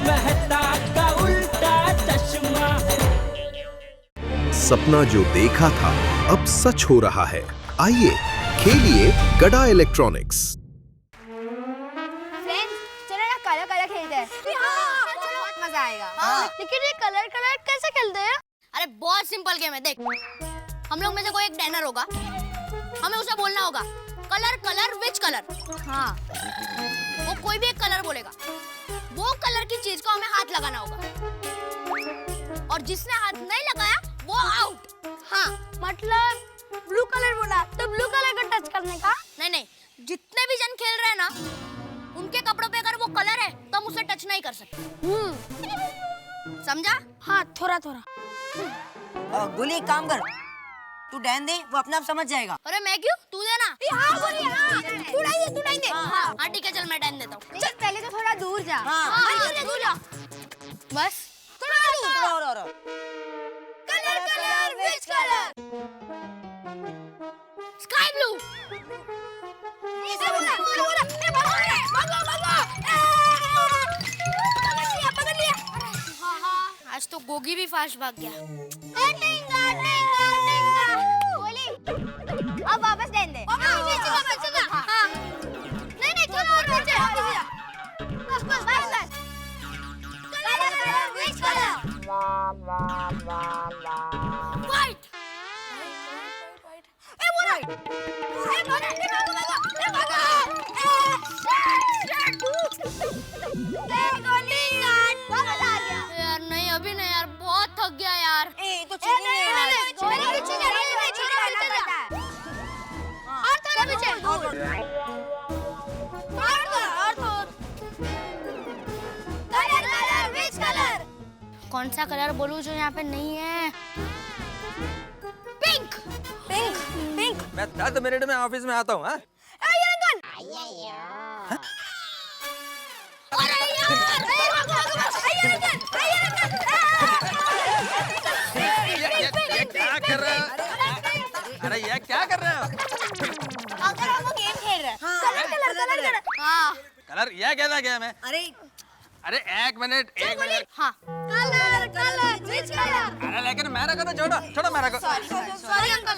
मेहता का उल्टा चश्मा। सपना जो देखा था अब सच हो रहा है। आइए खेलिए गड़ा इलेक्ट्रॉनिक्स। फ्रेंड्स चलो ना कलर कलर खेलते हैं। बहुत मजा आएगा। लेकिन ये कलर कलर कैसे खेलते हैं? अरे बहुत सिंपल गेम है। देख, हम लोग में से कोई एक डैनर होगा, हमें उसे बोलना होगा कलर कलर विच कलर। हाँ, वो कोई भी एक कलर बोलेगा, वो कलर की चीज को हमें हाथ लगाना होगा, और जिसने हाथ नहीं लगाया वो आउट। हाँ, मतलब ब्लू कलर बोला तो ब्लू कलर को टच करने का? नहीं नहीं, जितने भी जन खेल रहे हैं ना, उनके कपड़ों पे अगर वो कलर है तो हम उसे टच नहीं कर सकते। समझा? हाँ, थोड़ा थोड़ा। गोली एक काम कर, तू डैन दे, वो अपने आप समझ जाएगा। अरे मैं क्यों, तू देना। हाँ, बोलिए, हाँ, तू नहीं दे। हाँ ठीक है, चल मैं डैन देता हूँ। चल पहले तो थोड़ा दूर जा। दूर जा। बस थोड़ा और। Colour colour which colour? Sky blue. इसे बोला। पकड़ लिया। आज तो गोगी भी फास्ट भाग गया। बोली, अब वापस देन दे। हाँ। नहीं, थोड़ा और पीछे जा। बस। Colour colour which colour? White. यार नहीं, अभी नहीं यार, बहुत थक गया यार। ए तो चीटिंग है यार। और थोड़ा पीछे। Colour colour which colour? कौन सा कलर बोलूं जो यहाँ पे नहीं है? पिंक। मैं 10 मिनट में ऑफिस में आता हूँ। क्या कर रहे हो? अरे ये क्या कर रहे हो? अगर हम गेम खेल रहे हैं। कलर। हाँ कलर ये कैसा गेम है? अरे एक मिनट। हाँ। Colour which colour? अरे लेकिन मेरे को तो छोड़ो मेरे को। Sorry uncle.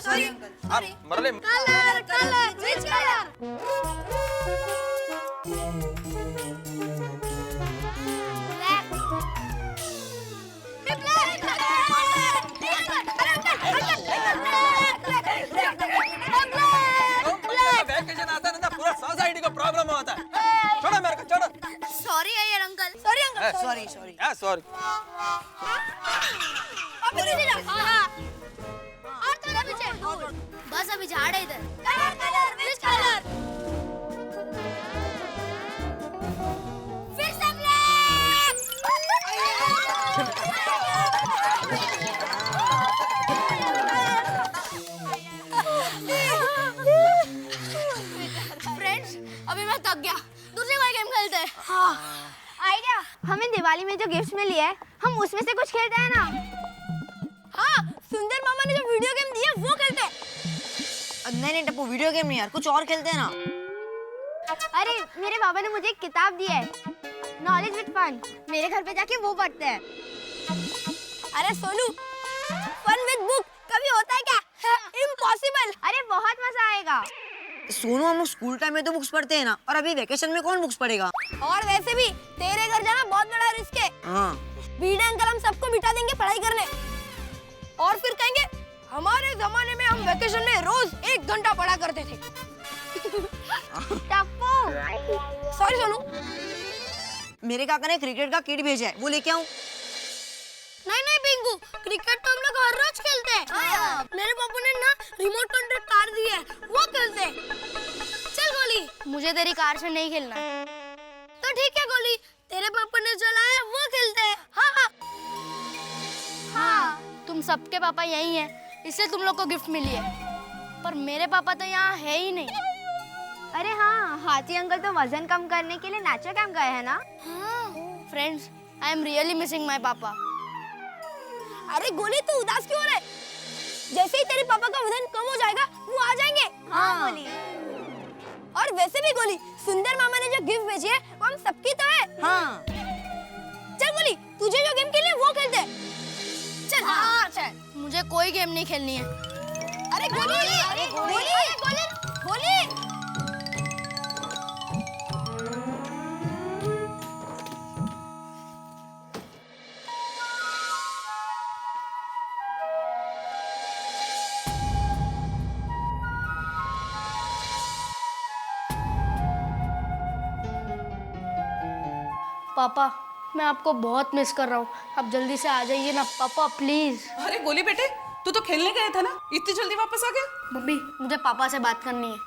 अब मुरली, कलर विच कलर? वैकेशन आता है ना, पूरा सोसाइटी को प्रॉब्लम होता है। छोड़ो मेरे को, छोड़ो। सॉरी यार अंकल। सॉरी। या सॉरी। और थोड़ा पीछे। बस अभी झाड़ है इधर। Colour which colour? फिर से फ्रेंड्स, अभी मैं थक गया, दूसरी कोई गेम खेलते हैं। आइडिया, हमें दिवाली में जो गिफ्ट्स मिली है, हम उसमें से कुछ खेलते हैं ना? हाँ, सुंदर मामा ने जो वीडियो गेम दिया वो खेलते हैं। नहीं टप्पू, वीडियो गेम नहीं यार, कुछ और खेलते हैं ना। अरे मेरे पापा ने मुझे एक किताब दी है, नॉलेज विद फन। मेरे घर पे जाके वो पढ़ते हैं। अरे सोनू, फन विद बुक कभी होता है क्या? इम्पॉसिबल। अरे बहुत मजा आएगा। सोनू, हम लोग स्कूल टाइम में तो बुक्स पढ़ते हैं ना, और अभी वेकेशन में कौन बुक्स पढ़ेगा? और वैसे भी तेरे घर जाना बहुत बड़ा रिस्क है। हाँ। बीडे अंकल हम सबको बिठा देंगे पढ़ाई करने, और फिर कहेंगे हमारे जमाने में हम वेकेशन में रोज 1 घंटा पढ़ा करते थे। टप्पू। सॉरी सोनू। मेरे काका ने क्रिकेट का किट भेजा है, वो लेके आऊं? नहीं पिंकू, क्रिकेट तो हम लोग हर रोज खेलते हैं। मेरे पापा ने ना रिमोट कंट्रोल कार दी है, वो खेलते हैं। चल गोली। मुझे तेरी कार से नहीं खेलना। तो ठीक है गोली, तेरे पापा ने चलाया वो खेलते हैं। हाँ। तुम सबके पापा यही हैं, इसलिए तुम लोग को गिफ्ट मिली है, पर मेरे पापा तो यहाँ है ही नहीं। अरे हाँ, हाथी अंकल तो वजन कम करने के लिए नेचर कैंप गए हैं ना? Friends, I am really missing my पापा। अरे गोली, तू उदास क्यों हो रहा है? जैसे ही तेरे पापा का वजन कम हो जाएगा वो आ जाएंगे। हाँ गोली। और वैसे भी गोली, सुंदर मामा ने जो गिफ्ट भेजी है वो हम सबकी तो है। हाँ। चल मुझे कोई गेम नहीं खेलनी है। अरे गोली, अरे गोली, गोली, गोली। पापा, मैं आपको बहुत मिस कर रहा हूँ। आप जल्दी से आ जाइए ना पापा, प्लीज। अरे गोली बेटे, तू तो खेलने गया था ना, इतनी जल्दी वापस आ गया? मम्मी, मुझे पापा से बात करनी है।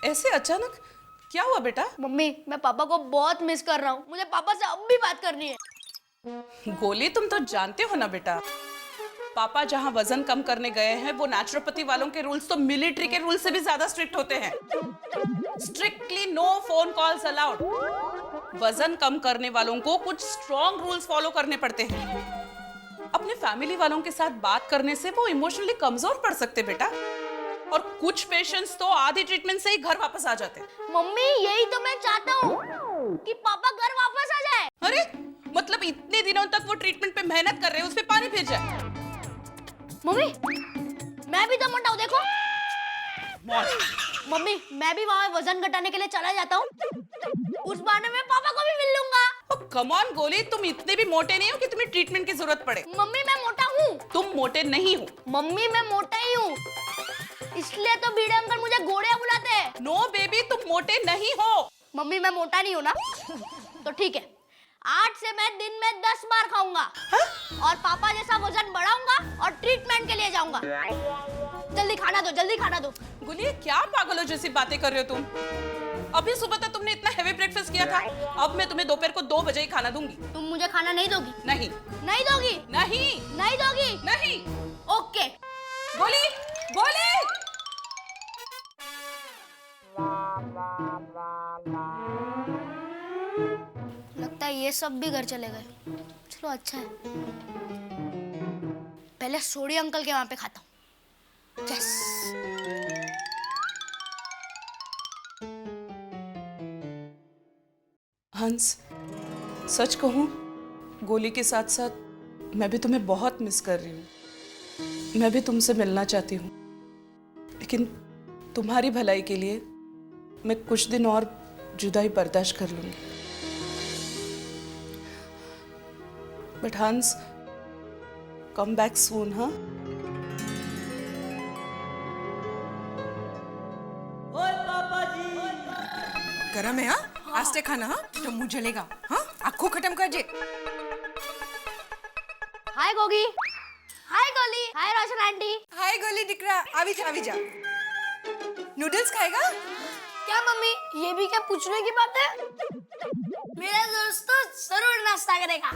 ऐसे अचानक? क्या हुआ बेटा? मम्मी, मैं पापा को बहुत मिस कर रहा हूँ। मुझे पापा से अब भी बात करनी है। गोली, तुम तो जानते हो ना बेटा, पापा जहाँ वजन कम करने गए हैं वो नेचुरोपैथी वालों के रूल्स तो मिलिट्री के रूल्स से भी ज्यादा स्ट्रिक्ट होते हैं। Strictly no phone calls allowed. वजन कम करने वालों को कुछ स्ट्रॉन्ग रूल्स फॉलो करने पड़ते हैं। अपने फैमिली वालों के साथ बात करने से वो इमोशनली कमजोर पड़ सकते बेटा, और कुछ पेशेंट्स तो आधी ट्रीटमेंट से ही घर वापस आ जाते हैं। मम्मी, यही तो मैं चाहता हूँ कि पापा घर वापस आ जाए। अरे मतलब इतने दिनों तक वो ट्रीटमेंट पे मेहनत कर रहे हैं, उस पे पानी फिर जाए। मम्मी, मैं भी तो मोटा हूँ, देखो। मम्मी, मैं भी वहाँ वजन घटाने के लिए चला जाता हूँ। उस बहाने में पापा को भी मिल लूंगा। कम ऑन गोली, तुम इतने भी मोटे नहीं हो कि तुम्हें ट्रीटमेंट की जरूरत पड़े। मम्मी, मैं मोटा हूँ। तुम मोटे नहीं हो। मम्मी, मैं मोटा ही हूँ, इसलिए तो भीड़े अंकल मुझे गोड़िया बुलाते हैं। नो बेबी, तुम मोटे नहीं हो। मम्मी, मैं मोटा नहीं हूँ ना? तो ठीक है, आज से मैं दिन में 10 बार खाऊंगा और पापा जैसा वजन बढ़ाऊंगा और ट्रीटमेंट के लिए जाऊंगा। जल्दी खाना दो, जल्दी खाना दो। गुलिया, क्या पागलों जैसी बातें कर रहे हो तुम? अभी सुबह तक तुमने इतना हेवी ब्रेकफास्ट किया था, अब मैं तुम्हें दोपहर को 2 बजे ही खाना दूंगी। तुम मुझे खाना नहीं दोगी? नहीं। नहीं दोगी? नहीं। नहीं दोगी? नहीं। ओके। गोली, गोली। लगता है ये सब भी घर चले गए। चलो अच्छा है, पहले सोडी अंकल के वहां पे खाता हूँ। यस। हंस, सच कहूं, गोली के साथ साथ मैं भी तुम्हें बहुत मिस कर रही हूँ। मैं भी तुमसे मिलना चाहती हूँ, लेकिन तुम्हारी भलाई के लिए मैं कुछ दिन और जुदाई बर्दाश्त कर लूंगी। बट हंस, कम बैक सून, हाँ? ओए पापा जी, गरम है हाँ? आस्ते खाना हाँ, तो मुंह जलेगा हाँ, आँखों खत्म कर जे। हाय गोगी, हाय गोली, हाय रोशन आंटी। हाय गोली दिकरा, आवी जा आवी जा। नूडल्स खाएगा? क्या मम्मी, ये भी क्या पूछने की बात है? मेरा दोस्त तो जरूर नाश्ता करेगा।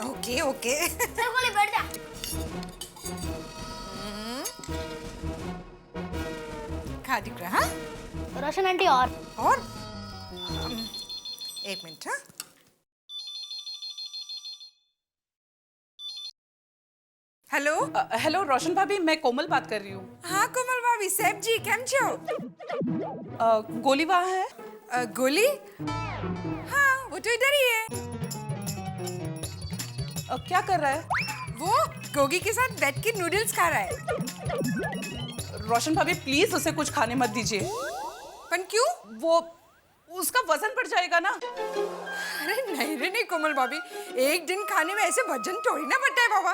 Okay okay. चल गोली, बैठ जा। खा दिकरा हाँ? रोशन आंटी और एक मिनट हाँ। हेलो। हेलो रोशन भाभी, मैं कोमल बात कर रही हूँ। हाँ कोमल भाभी, सेठ जी केम छो? गोली वहाँ है? गोली? हाँ, वो तो इधर ही है। क्या कर रहा है? वो गोगी के साथ बैठ के नूडल्स खा रहा है। रोशन भाभी प्लीज उसे कुछ खाने मत दीजिए। पर क्यों? वो उसका वजन बढ़ जाएगा ना। अरे नहीं रे नहीं कोमल भाभी, एक दिन खाने में ऐसे वजन थोड़ी ना बढ़ता है बाबा।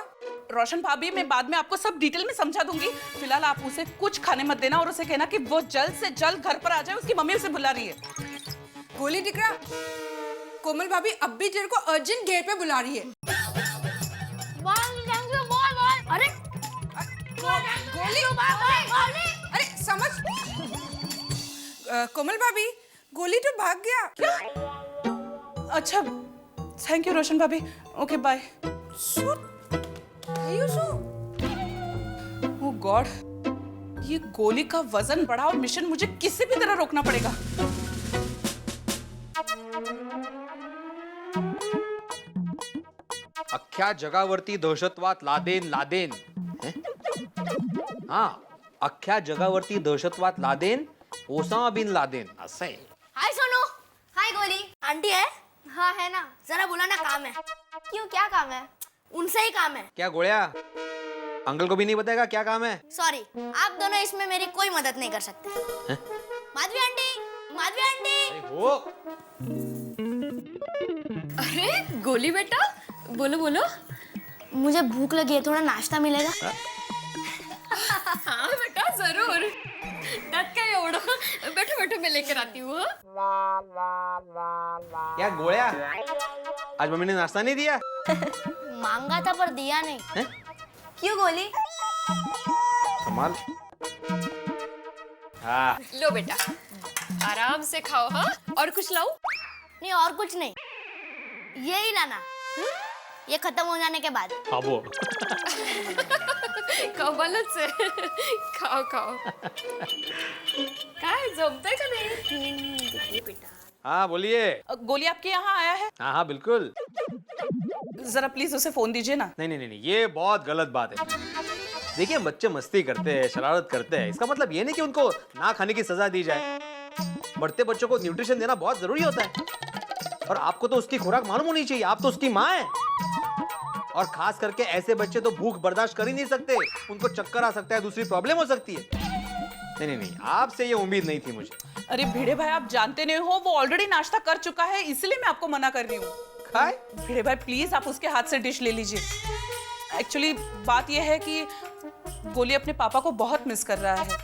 रोशन भाभी, मैं बाद में आपको सब डिटेल में समझा दूंगी। फिलहाल आप उसे कुछ खाने मत देना और उसे कहना कि वो जल्द से जल्द घर पर आ जाए, उसकी मम्मी उसे बुला रही है। गोली दिख रहा, कोमल भाभी अब भी तेरे को अर्जेंट गेट पे बुला रही है। अरे गोली, अरे समझ, कोमल भाभी गोली तो भाग गया। क्या? अच्छा, थैंक यू रोशन भाभी। Okay bye. ओह गॉड, ये गोली का वजन बढ़ाओ मिशन मुझे किसी भी तरह रोकना पड़ेगा। अख्ख्या जगावरती दहशतवाद लादेन हा, अख्ख्या जगावरती दहशतवाद लादेन, ओसामा बिन लादेन, असं आहे। हाय सोनू। हाय गोली। आंटी है? हाँ है ना, जरा बुलाना, काम है। क्यों, क्या काम है? उनसे ही काम है। क्या गोळ्या, अंकल को भी नहीं बताएगा क्या काम है? सॉरी, आप दोनों इसमें मेरी कोई मदद नहीं कर सकते। Madhavi aunty, Madhavi aunty. हो अरे गोली बेटा, बोलो बोलो। मुझे भूख लगी है, थोड़ा नाश्ता मिलेगा? हाँ बेटा जरूर। त्यात काय एवढं? बैठो बैठो, मैं लेकर आती हूँ। क्या गोळ्या, आज मम्मी ने नाश्ता नहीं दिया? मांगा था पर दिया नहीं। है? क्यों गोली? कमाल। हाँ लो बेटा, आराम से खाओ। हाँ, और कुछ लाऊं? नहीं और कुछ नहीं, यही लाना। ये खत्म हो जाने के बाद। हाँ वो कमालच आहे। खाओ खाओ। काय जमतंय का नाही? हाँ बोलिए। गोली आपके यहाँ आया है? हाँ हाँ बिल्कुल। जरा प्लीज उसे फोन दीजिए ना। नहीं नहीं नहीं नहीं, ये बहुत गलत बात है। देखिए बच्चे मस्ती करते हैं, शरारत करते हैं, इसका मतलब ये नहीं कि उनको ना खाने की सजा दी जाए। बढ़ते बच्चों को न्यूट्रिशन देना बहुत जरूरी होता है, और आपको तो उसकी खुराक मालूम होनी चाहिए। आप तो उसकी माँ है, और खास करके ऐसे बच्चे तो भूख बर्दाश्त कर ही नहीं सकते, उनको चक्कर आ सकता है, दूसरी प्रॉब्लम हो सकती है। नहीं नहीं नहीं, आपसे ये उम्मीद नहीं थी मुझे। अरे भिड़े भाई, आप जानते नहीं हो वो ऑलरेडी नाश्ता कर चुका है, इसलिए मैं आपको मना कर रही हूँ। खाए? भिड़े भाई प्लीज आप उसके हाथ से डिश ले लीजिए। एक्चुअली बात यह है कि गोली अपने पापा को बहुत मिस कर रहा है,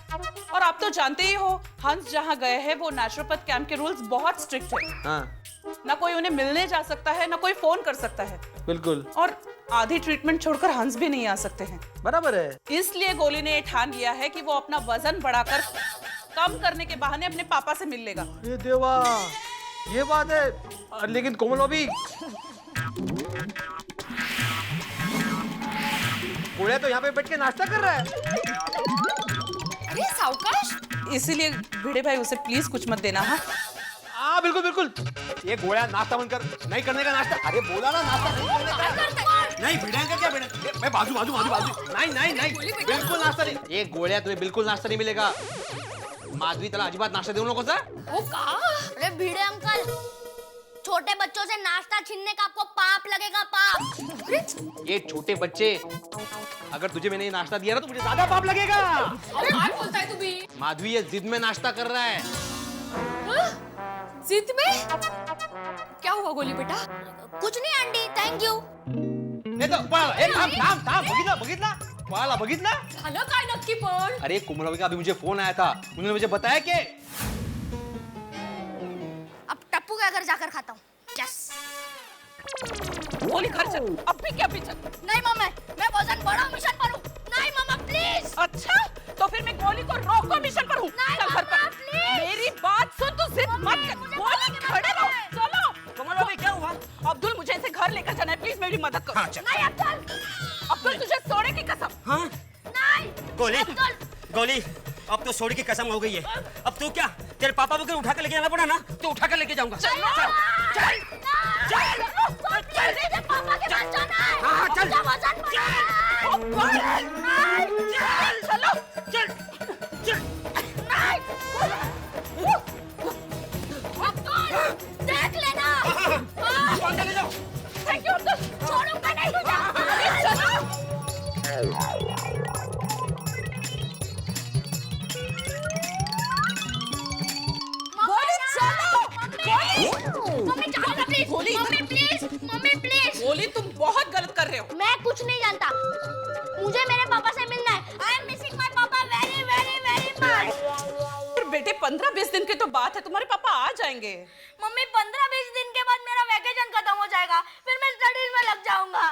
और आप तो जानते ही हो हंस जहाँ गए हैं वो नेचुरोपैथ कैंप के रूल्स बहुत स्ट्रिक्ट है। हाँ ना कोई उन्हें मिलने जा सकता है, ना कोई फोन कर सकता है, बिल्कुल। और आधी ट्रीटमेंट छोड़कर हंस भी नहीं आ सकते हैं। बराबर है। इसलिए गोली ने ठान लिया है कि वो अपना वजन बढ़ाकर कम करने के बहाने अपने पापा से मिल लेगा। ये देवा, ये बात है। लेकिन कोमल भाभी, गोलिया तो यहाँ पे बैठ के नाश्ता कर रहा है। अरे सावकाश। इसीलिए भिड़े भाई उसे प्लीज कुछ मत देना। हाँ बिल्कुल बिल्कुल, ये गोलिया नाश्ता बंद कर, नहीं करने का नाश्ता। अरे बोला ना नाश्ता नहीं करने का। नहीं भिड़ेंगे क्या भिड़ेंगे? मैं बाजू बाजू बाजू बाजू। नहीं नहीं नहीं, बिल्कुल नाश्ता नहीं। ये गोलिया तुम्हें बिल्कुल नाश्ता नहीं मिलेगा। माधवी तला अजीबात नाश्ता दे उन लोगों से। वो कहा? अरे भिड़े अंकल, छोटे बच्चों से नाश्ता छीनने का आपको पाप लगेगा, पाप। ये छोटे बच्चे, अगर तुझे मैंने ये नाश्ता दिया ना तो मुझे ज्यादा पाप लगेगा। काय बोलताय तुम्ही? माधवी ये जिद में नाश्ता कर रहा है। जिद में? क्या हुआ गोली बेटा? कुछ नहीं आंटी, थैंक यू। नाही तर पळाला. ए, थांब थांब थांब, बघितला पळाला, बघितला? झालं काय नक्की पण? अरे कोमल का अभी मुझे फोन आया था, उन्होंने मुझे बताया कि अब टप्पू के घर जाकर खाता हूँ। यस। गोली घर चल, अब भी क्या पीछे? नहीं मम्मी, मैं वजन बढ़ाऊं, मिशन पर हूँ। नहीं मम्मा प्लीज। अच्छा, तो फिर मैं गोली को रोको, मिशन पर हूँ। नहीं, चल घर पर। मम्मा, प्लीज। मेरी बात सुन, तू जिद मत कर। गोली खड़े रहो, चलो। कमल भाभी क्या हुआ? अब्दुल मुझे ऐसे घर लेकर जाना है, प्लीज मेरी मदद करो। नहीं अब्दुल। अब्दुल तुझे सोने की कसम। हाँ नहीं। गोली, अब्दुल। गोली, अब तो सोने की कसम हो गई है। अब तू क्या, तेरे पापा को उठा कर लेके जाना पड़ा ना, तो उठा कर लेके जाऊंगा। चल चल चल चल, पापा के पास जाना है। हाँ हाँ चल वजन चलो चल चल। देख लेना। ले जाओ। थैंक यू अब्दुल, छोड़ूंगा नहीं तुझे। मम्मी जाओ please. Mummy please, mummy please. गोली तुम बहुत गलत कर रहे हो। मैं कुछ नहीं जानता, मुझे मेरे पापा से मिलना है। आई एम मिसिंग माय पापा वेरी वेरी वेरी मच। बेटे 15-20 दिन की तो बात है, तुम्हारे पापा आ जाएंगे। मम्मी 15-20 दिन के बाद मेरा वैकेशन खत्म हो जाएगा, फिर मैं स्टडीज में लग जाऊंगा।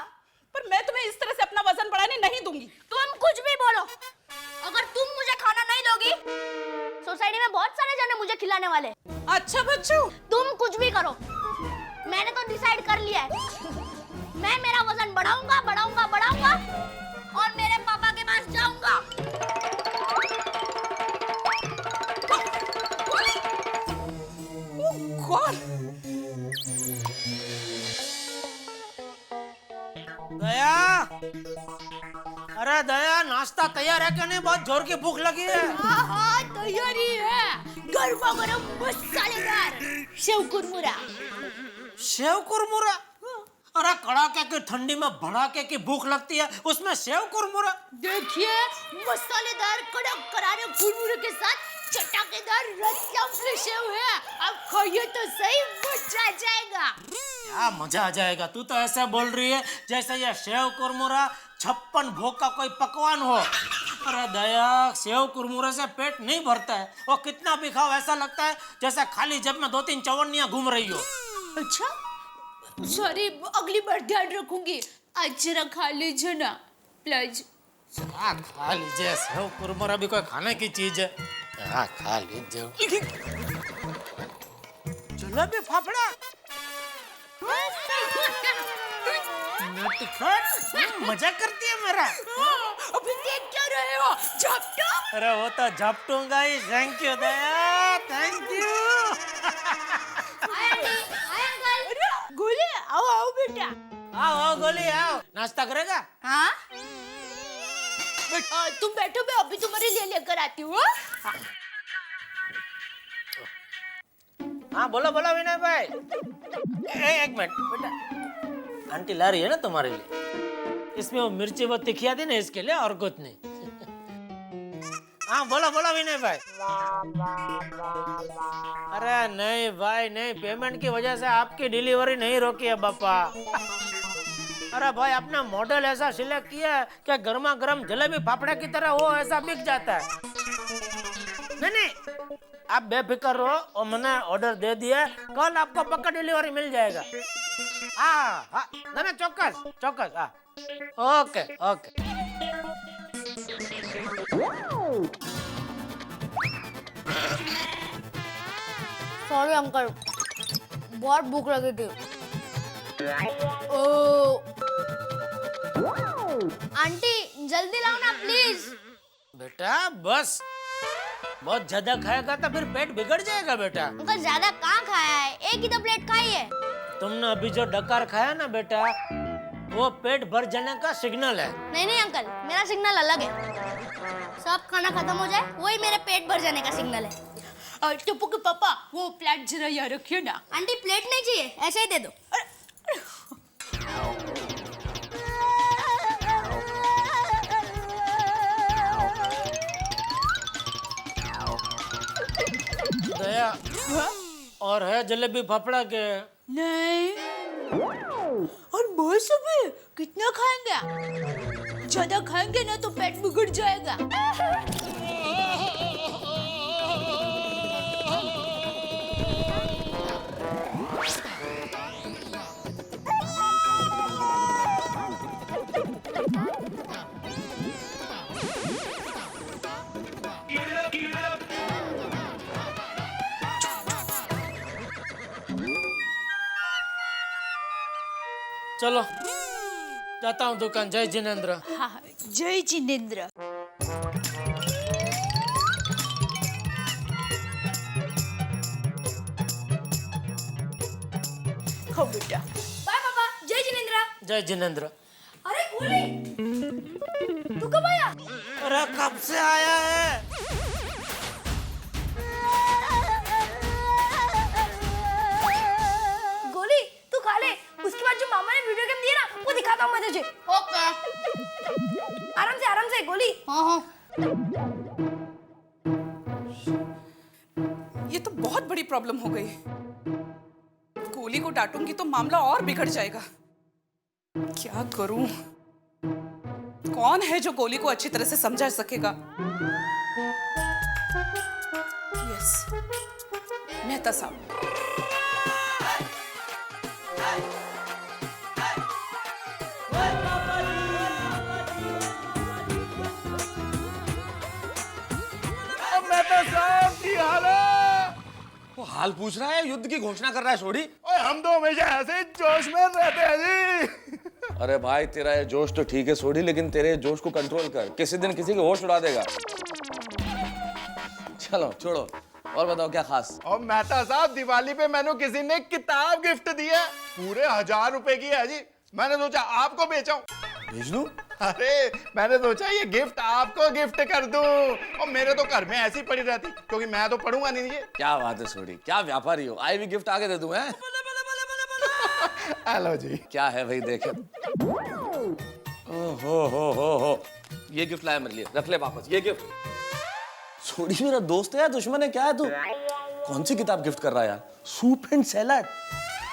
पर मैं तुम्हें इस तरह से अपना वजन बढ़ाने नहीं दूंगी। तुम कुछ भी बोलो, अगर तुम मुझे खाना नहीं दोगी, सोसाइटी में बहुत सारे जने मुझे खिलाने वाले। अच्छा बच्चों, तुम कुछ भी करो, मैंने तो डिसाइड कर लिया है। मैं मेरा वजन बढ़ाऊंगा बढ़ाऊंगा बढ़ाऊंगा और मेरे पापा के पास जाऊंगा। कौन? दया, अरे दया, नाश्ता तैयार है क्या? नहीं, बहुत जोर की भूख लगी है। हाँ तैयारी है, गरमा गरम मसालेदार शेव कुरमुरा। शेव कुरमुरा? अरे कड़ाके की ठंडी में भड़ाके की भूख लगती है, उसमें सेव कुरमुरा। देखिए, मसालेदार कड़क करारे कुरमुरे के साथ चटाकेदार रसमलाई सेव है। अब खाइए तो सही, मजा आ जाएगा। क्या मजा आ जाएगा? तू तो ऐसे बोल रही है जैसे ये सेव कुरमुरा 56 भोग का कोई पकवान हो। अरे दया, सेव कुरमुरे से पेट नहीं भरता है। वो कितना भी खाओ ऐसा लगता है जैसे खाली जेब में 2-3 चवन्नियां घूम रही हो। अच्छा, सॉरी, अगली बार ध्यान रखूंगी। आज जरा खा लीजिए ना प्लीज। क्या खा लीजिए? सेव कुरमुरा भी कोई खाने की चीज है? हाँ, खा लीजिए। जलेबी फाफड़ा, मजा करती है मेरा। अभी देख क्या रहे हो? झपटो। अरे वो तो झपटूंगा ही। Thank you Daya, thank you. Goli, आओ आओ बेटा। आओ आओ गोली, आओ। नाश्ता करेगा? हाँ, तुम बैठो, मैं अभी तुम्हारे लिए लेकर आती हूँ। हाँ बोलो बोलो विनय भाई। एक मिनट बेटा, आंटी ला रही है ना तुम्हारे लिए, इसमें वो मिर्ची वो तिखिया थी ना, इसके लिए, और कुछ नहीं। हाँ बोलो बोलो विनय भाई। अरे नहीं भाई नहीं, पेमेंट की वजह से आपकी डिलीवरी नहीं रोकी है बापा। अरे भाई, अपना मॉडल ऐसा सिलेक्ट किया है कि गर्मा गर्म जलेबी फाफड़े की तरह वो ऐसा बिक जाता है। नहीं नहीं, आप बेफिक्र रहो, और मैंने ऑर्डर दे दिया, कल आपको पक्का डिलीवरी मिल जाएगा। हाँ हाँ, नहीं चौकस चौकस। हाँ, ओके ओके। सॉरी अंकल, बहुत भूख लगी थी। ओ आंटी, जल्दी लाओ ना प्लीज। बेटा बस, बहुत ज्यादा खाएगा तो फिर पेट बिगड़ जाएगा बेटा। अंकल, ज्यादा कहाँ खाया है? एक ही तो प्लेट खाई है। तुमने अभी जो डकार खाया ना बेटा, वो पेट भर जाने का सिग्नल है। नहीं नहीं अंकल, मेरा सिग्नल अलग है। सब खाना खत्म हो जाए, वही मेरे पेट भर जाने का सिग्नल है। टप्पू के पापा, वो प्लेट जरा यहाँ रखिए ना। आंटी, प्लेट नहीं चाहिए, ऐसे ही दे दो। दया, और है जलेबी फाफड़ा के? नहीं, और बहुत सब है, कितना खाएंगे? ज्यादा खाएंगे ना तो पेट बिगड़ जाएगा। चलो जाता हूँ दुकान। जय जिनेंद्र। हाँ, जय जिनेंद्र। खाओ बेटा। बाय पापा। जय जिनेंद्र। जय जिनेंद्र। अरे गोली, तू कब आया? अरे कब से आया है? गोली, तू खा ले, उसके बाद जो मामा ने वीडियो गेम दिया ना, वो दिखाता हूँ मैं तुझे। ओके। आराम से गोली। हाँ हाँ। ये तो बहुत बड़ी प्रॉब्लम हो गई। गोली को डांटूंगी तो मामला और बिगड़ जाएगा। क्या करूं? कौन है जो गोली को अच्छी तरह से समझा सकेगा? यस, मेहता साहब। मेहता साहब की हाल है? वो हाल पूछ रहा है, युद्ध की घोषणा कर रहा है छोड़ी। ओए, हम तो हमेशा ऐसे जोश में रहते हैं जी। अरे भाई, तेरा ये जोश तो ठीक है सोडी, लेकिन तेरे जोश को कंट्रोल कर, किसी दिन किसी के होश उड़ा देगा। चलो छोड़ो, और बताओ क्या खास? और मेहता साहब, दिवाली पे मैंने किसी ने किताब गिफ्ट दी है, पूरे 1000 रुपए की है जी। मैंने सोचा आपको बेचाऊं। भेज दूं? अरे मैंने सोचा ये गिफ्ट आपको गिफ्ट कर दूं, और मेरे तो घर में ऐसी पड़ी रहती, क्योंकि मैं तो पढ़ूंगा नहीं ये। क्या बात है सोडी, क्या व्यापारी हो, आई भी गिफ्ट आगे दे दूं। हैं हेलो जी। क्या है भाई देखे। हो ये गिफ्ट लाया मेरे लिए, रख ले वापस ये गिफ्ट। छोड़ी मेरा दोस्त है या दुश्मन है, क्या है तू? कौन सी किताब गिफ्ट कर रहा है यार? Soup and salad.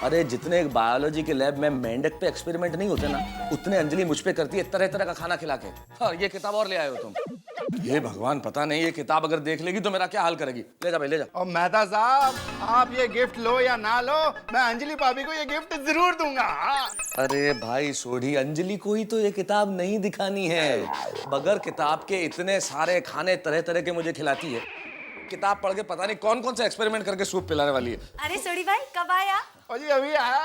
अरे जितने एक बायोलॉजी के लैब में मेंढक पे एक्सपेरिमेंट नहीं होते ना, उतने अंजलि मुझ पे करती है तरह तरह का खाना खिला के। और ये किताब और ले आए हो तुम। ये भगवान पता नहीं ये किताब अगर देख लेगी तो मेरा क्या हाल करेगी। ले जा भाई ले जा। और मेहता साहब, आप ये गिफ्ट लो या ना लो, मैं अंजलि भाभी को ये गिफ्ट जरूर दूंगा। अरे भाई सोढ़ी, अंजलि को ही तो ये किताब नहीं दिखानी है। बगैर किताब के इतने सारे खाने तरह तरह के मुझे खिलाती है। किताब पढ़ के पता नहीं कौन कौन सा एक्सपेरिमेंट करके सूप पिलाने वाली है। अरे सोडी भाई कब आया? और जी अभी आया,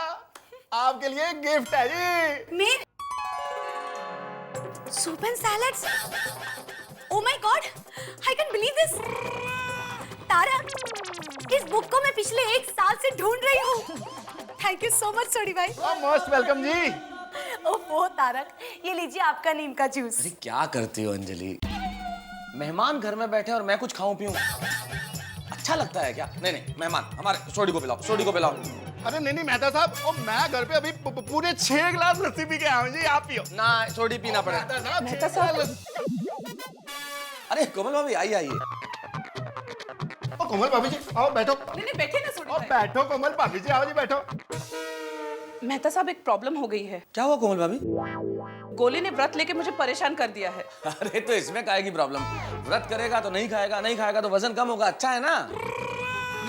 आपके लिए गिफ्ट है जी। मैं soup and salads. Oh my God, I can believe this. Tarak, इस बुक को मैं पिछले 1 साल से ढूंढ रही हूँ। थैंक यू सो मच सोडी भाई। मोस्ट वेलकम जी। ओह तारक, ये लीजिए आपका नीम का जूस। अरे क्या करती हो अंजलि? मेहमान घर में बैठे और मैं कुछ खाऊं पीऊं, अच्छा लगता है क्या? नहीं नहीं, मेहमान हमारे सोडी को पिलाओ, सोडी को पिलाओ। अरे नहीं नहीं मेहता साहब, और मैं घर पे अभी पूरे 6 गिलास लस्सी पी के आया हूं जी, आप पियो ना। सोडी पीना पड़े। मेहता साहब। अरे कोमल भाभी आइए आइए। ओ कोमल भाभी जी आओ बैठो। नहीं बैठे ना सोडी भाई। बैठो कोमल भाभी जी, आओ जी बैठो। मेहता साहब एक प्रॉब्लम हो गई है। क्या हुआ कोमल भाभी? गोली ने व्रत लेके मुझे परेशान कर दिया है। अरे तो इसमें काहे की प्रॉब्लम? व्रत करेगा तो नहीं खाएगा, नहीं खाएगा तो वजन कम होगा, अच्छा है ना।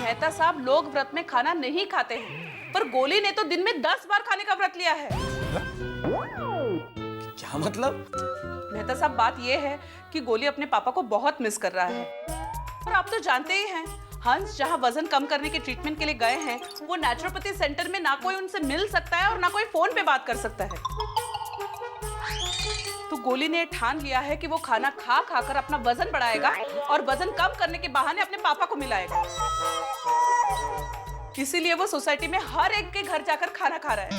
मेहता साहब, लोग व्रत में खाना नहीं खाते हैं, पर गोली ने तो दिन में 10 बार खाने का व्रत लिया है। क्या मतलब? मेहता साहब बात यह है कि गोली अपने पापा को बहुत मिस कर रहा है। और आप तो जानते ही हैं, हंस जहां वजन कम करने के ट्रीटमेंट के लिए गए हैं, वो नेचुरोपैथी सेंटर में ना कोई उनसे मिल सकता है और ना कोई फोन पे बात कर सकता है। तो गोली ने ठान लिया है कि वो खाना खा खाकर अपना वजन बढ़ाएगा और वजन कम करने के बहाने अपने पापा को मिलाएगा। इसीलिए वो सोसाइटी में हर एक के घर जाकर खाना खा रहा है।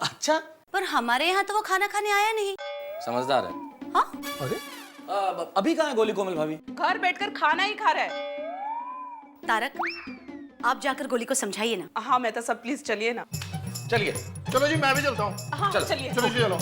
अच्छा, पर हमारे यहाँ तो वो खाना खाने आया नहीं। समझदार है। हाँ? अरे अभी कहाँ है गोली कोमल भाभी? घर बैठकर खाना ही खा रहा है। तारक, आप जाकर गोली को समझाइए ना। हाँ मेहता साहब प्लीज चलिए ना। चलिए। चलो जी मैं भी चलता हूँ। हाँ चलो, चलिए। चलो जी चलो।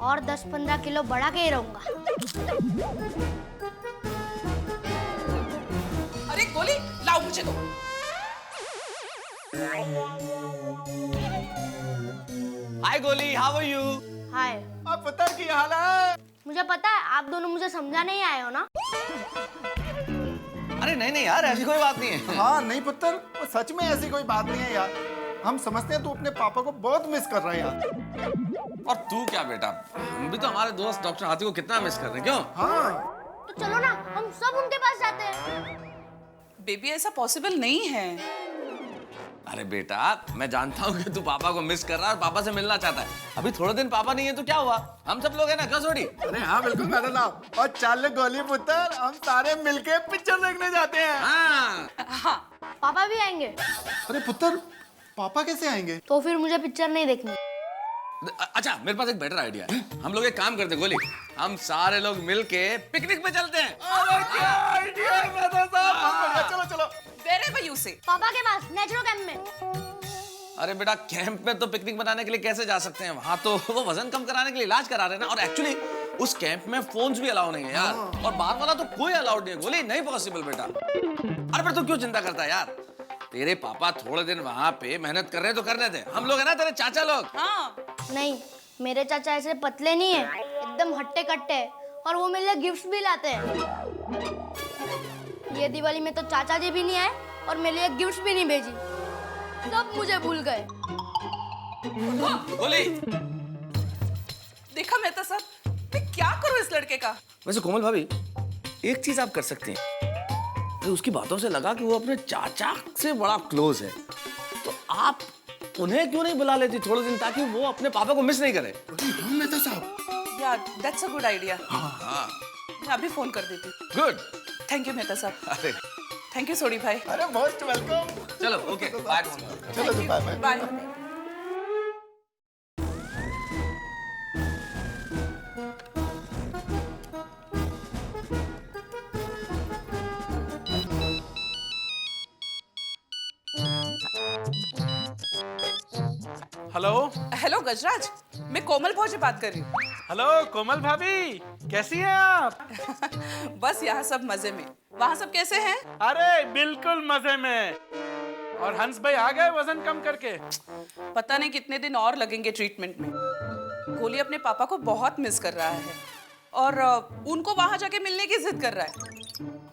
और 10-15 किलो बढ़ा के ही रहूंगा। अरे गोली लाओ मुझे दो। हाय गोली, हाउ आर यू? हाय। अब पुत्र की हाल है? मुझे पता है आप दोनों मुझे समझा नहीं आए हो ना। अरे नहीं नहीं यार, ऐसी कोई बात नहीं है। हाँ नहीं पुत्र, वो सच में ऐसी कोई बात नहीं है यार। हम समझते हैं तू अपने पापा को बहुत मिस कर रहा है यार। और तू क्या बेटा, हम भी तो हमारे दोस्त डॉक्टर हाथी को कितना मिस कर रहे हैं, क्यों? हाँ तो चलो ना, हम सब उनके पास जाते हैं। बेबी ऐसा पॉसिबल नहीं है। अरे बेटा, मैं जानता हूँ कि तू पापा को मिस कर रहा है और पापा से मिलना चाहता है। अभी थोड़े दिन पापा नहीं है तो क्या हुआ, हम सब लोग हैं ना, क्या सोडी? अरे हाँ बिल्कुल मेहता साहब, और चल गोली पुत्र, हम सारे मिलके पिक्चर देखने जाते हैं। हाँ। पापा भी आएंगे। अरे पुत्र, पापा कैसे आएंगे? तो फिर मुझे पिक्चर नहीं देखनी। अच्छा मेरे पास एक बेटर आइडिया है। हम लोग एक काम करते गोली, हम सारे लोग मिलके पिकनिक पे चलते हैं। अरे क्या आइडिया है मेहता साहब, चलो चलो। Wherever you say। पापा के पास नेचुरो कैंप में। अरे बेटा, कैंप में तो पिकनिक बनाने के लिए कैसे जा सकते हैं? वहां तो वो वजन कम कराने के लिए इलाज करा रहे हैं ना। और एक्चुअली उस कैंप में फोन्स भी अलाउ नहीं है यार, और बाहर वाला तो कोई अलाउड नहीं है गोली, नहीं पॉसिबल बेटा। अरे पर तू क्यों चिंता करता है यार? तेरे पापा थोड़े दिन वहां पे मेहनत कर रहे हैं तो करने दे। हम लोग है ना तेरे चाचा लोग। हाँ। नहीं, मेरे चाचा ऐसे पतले नहीं है, एकदम हट्टे कट्टे, और वो मेरे लिए गिफ्ट्स भी लाते हैं। ये दिवाली में तो चाचा जी भी नहीं आए और मेरे लिए गिफ्ट्स भी नहीं भेजी, सब मुझे भूल गए। गोली, देखा मेहता साहब, मैं क्या करूं इस लड़के का? वैसे कोमल भाभी, एक चीज आप कर सकती हैं। तो उसकी बातों से लगा कि वो अपने चाचा से बड़ा क्लोज है, तो आप उन्हें क्यों नहीं बुला लेती थोड़े दिन, ताकि वो अपने पापा को मिस नहीं करे। हाँ मेहता साहब। यार दैट्स अ गुड आइडिया। हाँ। मैं अभी फोन कर देती हूँ। गुड। थैंक यू मेहता साहब। अरे थैंक यू सोडी भाई। अरे मोस्ट वेलकम। चलो ओके, बाय। चलो जी bye bye. Bye. Hello hello Gajraj, मैं कोमल भौजी बात कर रही हूँ। हेलो कोमल भाभी, कैसी हैं आप? बस यहाँ सब मजे में, वहाँ सब कैसे हैं? अरे बिल्कुल मजे में। और हंस भाई आ गए वजन कम करके? पता नहीं कितने दिन और लगेंगे ट्रीटमेंट में। गोली अपने पापा को बहुत मिस कर रहा है और उनको वहां जाके मिलने की जिद कर रहा है।